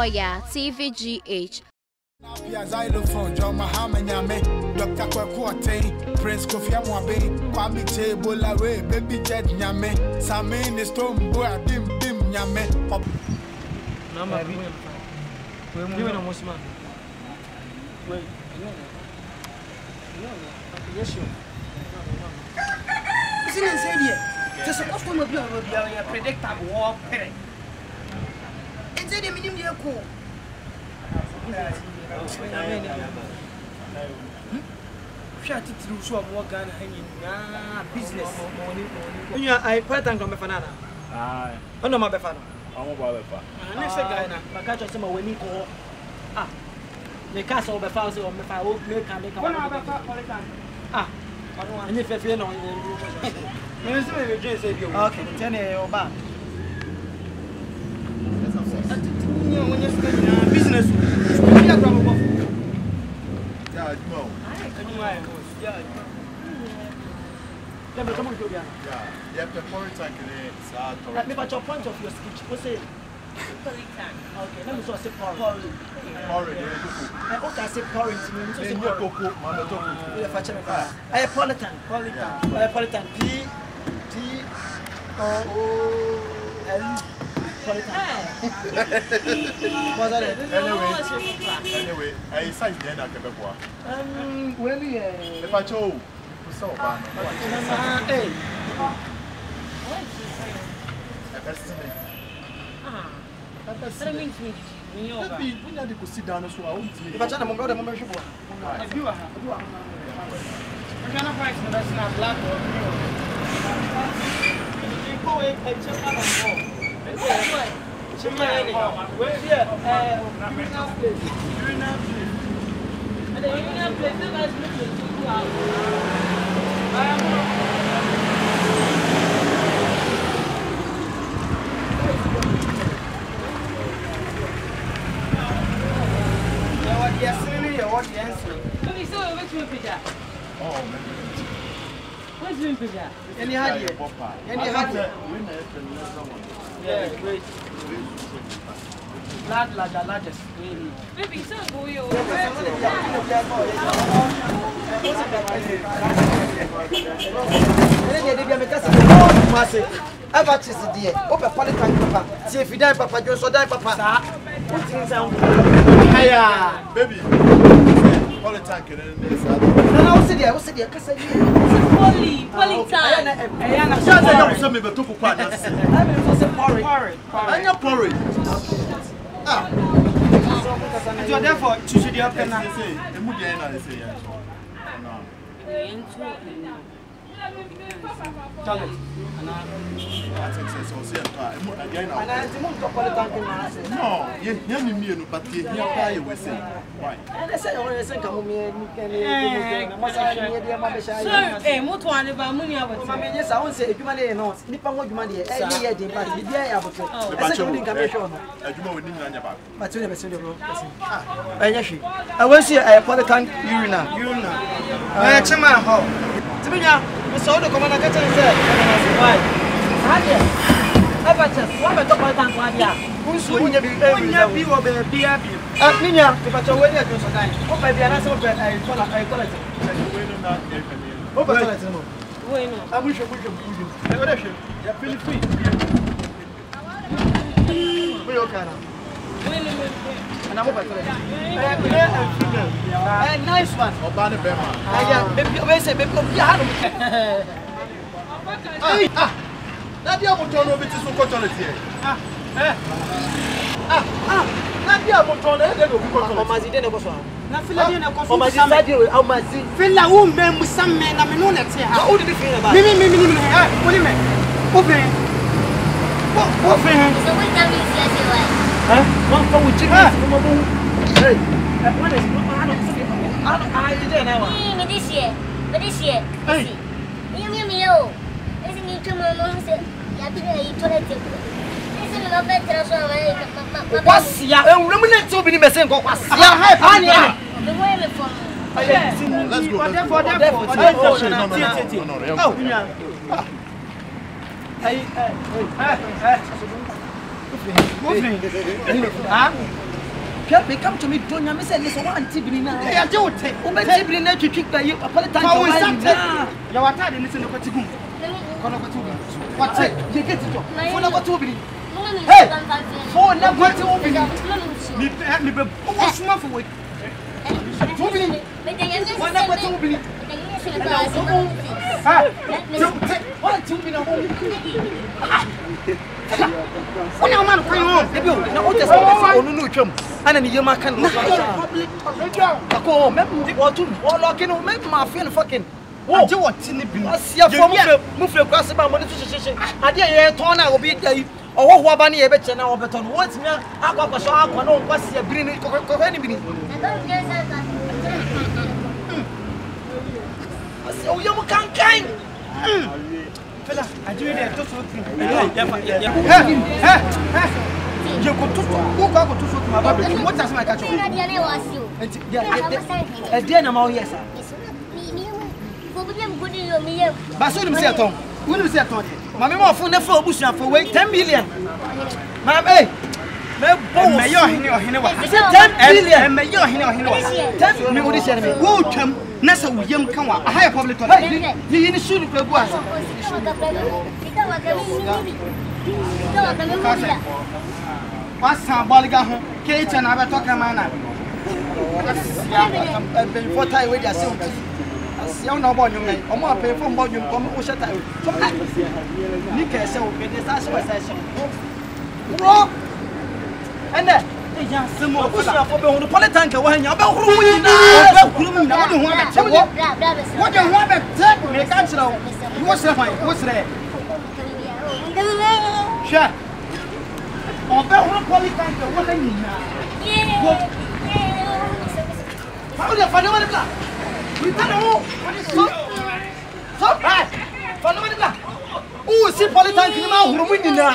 Oya TVGH. Xylophone, John Muhammad Yame, Dr. Kwakwate, Prince Kofi Amwabe, Kwame Chebola Way, Baby Jet Yame, Samin is Stone Boy, Dim Yame. Number we're a Muslim. Wait, yes, you. Isn't it? Just a customer will be a predictable war. It's a minimum cool. Shut it through so I'm working business. I part and come banana. Ah, no, my befana. I'm a baba. Next guy, I catch some when you call. Ah, the castle of a thousand of my old make and make a ah, and if you know, okay, 10 years back. When you business, yeah, the point let me your point of your speech. What's it? Okay, let me say porridge. Okay, I say porridge. Politan. Anyway, I signed the end of the book. Where we if I told so bad. Hey. That means me. We need to sit down as well. If I tell them about the moment, you are. I'm price that's not black or you go and check out and go. Where's here? Largest. Maybe so go you. Baby. All the time, so therefore, you should have so the commander gets and said, why? What about the who's going to be Nina, if I told you, oh, by the answer of I call it. I wish you would have feel free. We okay now. And I'm over nice one. Nadia Motono bit so quality. Nadia Motono, they go Mazidena Boswa. Nafila ko Mazidi au Mazi. Fila umbe some men na menuna tia. How did you feel about? Mimi what do you mean? Open. So we can be here. One for which hey. What is I didn't know. This year. Hey. You. Isn't it too long? You have to toilet. Isn't it better so what's ya? Ruminate to be missing. What's ya? The way for let's go. They come to me, don't you say this one Tibini now? I do it. Tibini to kick by you upon the time. How is that? You are tired and listen to what you do. What's it? You get it. For number 2 billion. Hey! For number 2 billion. What's my for it? 2 billion. For number 2 billion. What 2 billion? What am I going on? Now, what is on no chum? And then you can look at public. Oh, maybe what to all locking on, make my friend fucking. What do what in the bus? Your move across about money to say. I dare turn out will be there. Oh, what bunny a better now, but on what's me? I got a shop. I know what's your bringing anybody. Oh, you can't kind. Fella, I do it to something. You go to my baby. What does my catch? A dear no yes, sir. But soon say at home. When you say at home, my mother phone for bush for wait 10 million. Ma'am, eh? May your 10 million. May your 10 million. Welcome. Nasa William Kawa, a higher public toilet. He in the shoe of was. What's some Boliga? Kate and I were talking man. Before time with your son. As young no volume, or more pay from volume from Ushata. Nika so get this as a session. And then. Some more for the Politanka when you're about who you know. What you want to make answer? What's there? What's there? Sure. About Politanka, what I mean now. How do you find out? We don't know what is so bad. Who is the Politanka now? Who winning now?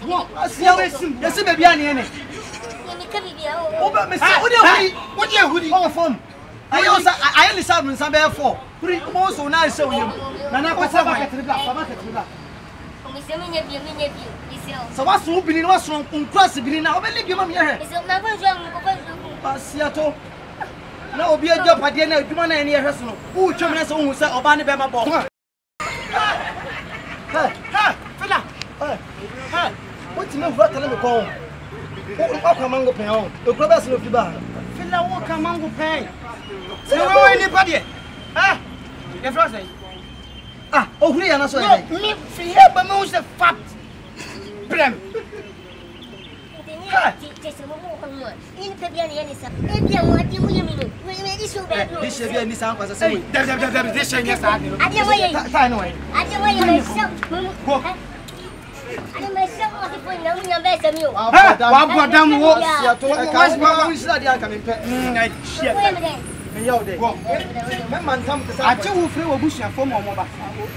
Yes, baby, I need it. What you hoodie on phone? I only saw when some bear for. Most so nice, so you. So what's opening was wrong? Possibly now, I believe you, Mamma. Seattle. Now be a job at the end of Jumana and your husband. Who terminates on who said Obani Bama ball? What's the matter? Let me go. What mango pay on? The brothers of the bar. Filla walk a mango pay. So, anybody? Ah, your brother. Ah, oh, we are not so. Me, here, but most of fat. Prem. This should be any sound as I say. This is yes, I know. I myself was the point now in your best of you. What damn was I tell you, free bush and form of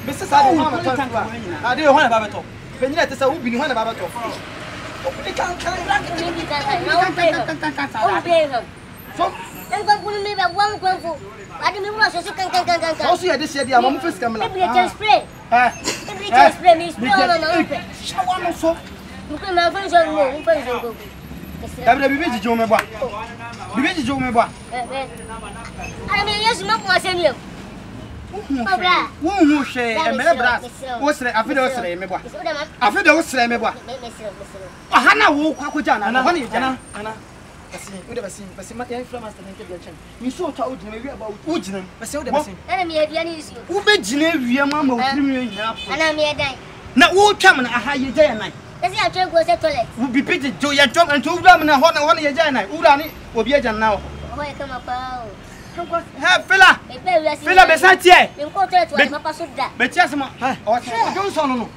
Mrs. I didn't want about it. When you let us open one about it. So, I'm going to make one grateful. I didn't want to also, I just said, I'm on first camera. Maybe I just spray. Maybe just spray me. So, look at my friends on the baby Joe Meba. Baby Joe Meba. I mean, yes, not my senior. Who say, and Mebra was I feel was Meba. I feel there was Meba. Hannah walk Hakujana and Honey, Anna. I see, we never seen, but see, my influence and integration. You saw told me about Ujin, but so the same. Enemy of Yanis, who bet Geneva, Mamma, and I'm here dying. Now, who come and a high day and night? That's how Joe was at toilet. Would be pitted to your job and 2 gram and a hot and 1 year night. Urani will be a jan now. Oh, I come up. Have Filla, Filla, besides, yeah, you go to Papa Suda. But just my Johnson.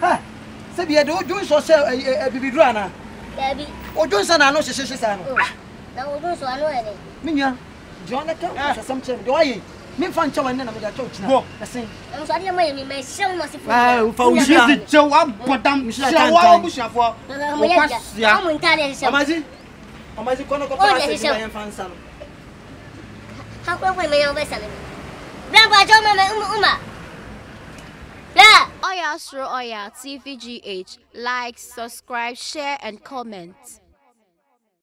Ha, said you don't do so, a baby drana. Oh, Johnson, I know she says, now, so I know any. Minya, John, some time. Do I? Me find Joe and then I'm going to talk. I say, I'm sorry, my son must have found Joe up, but damn, Michelle, for I'm Italian. Am I going to go and find some? How come my own vessel? Grandpa, John, Uma. Yeah, Oya Sro Oya TVGH. Like, subscribe, share, and comment.